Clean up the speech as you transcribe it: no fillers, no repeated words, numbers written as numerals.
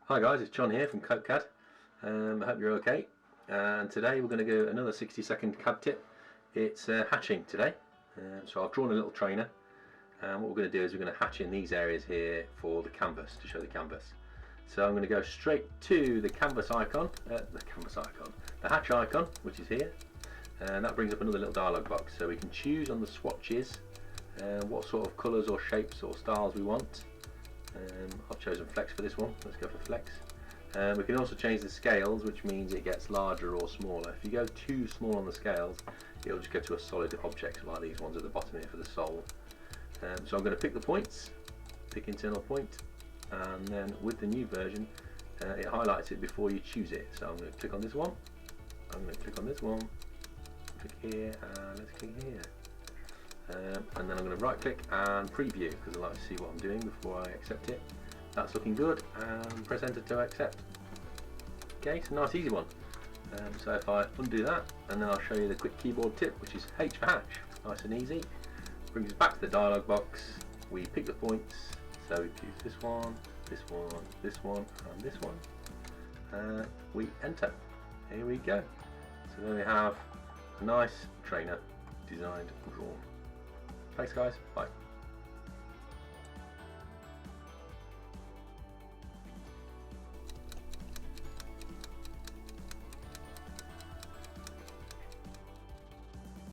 Hi guys, it's John here from Cope-CAD. I hope you're okay. And today we're going to do another 60-second CAD tip. It's hatching today. So I've drawn a little trainer, and what we're going to do is we're going to hatch in these areas here for the canvas, to show the canvas. So I'm going to go straight to the canvas icon, the hatch icon, which is here, and that brings up another little dialog box. So we can choose on the swatches what sort of colours or shapes or styles we want. I've chosen flex for this one. Let's go for flex. We can also change the scales, which means it gets larger or smaller. If you go too small on the scales, it'll just go to a solid object like these ones at the bottom here for the sole. So I'm going to pick the points, pick internal point, and then with the new version it highlights it before you choose it. So I'm going to click on this one, I'm going to click on this one, click here, and let's click here. And then I'm going to right click and preview because I like to see what I'm doing before I accept it. That's looking good, and press enter to accept. Okay, it's a nice easy one. So if I undo that, and then I'll show you the quick keyboard tip, which is H for hatch. Nice and easy. Brings us back to the dialog box. We pick the points, so we choose this one, this one, this one, and this one. We enter. Here we go. So then we have a nice trainer designed and drawn. Thanks guys, bye.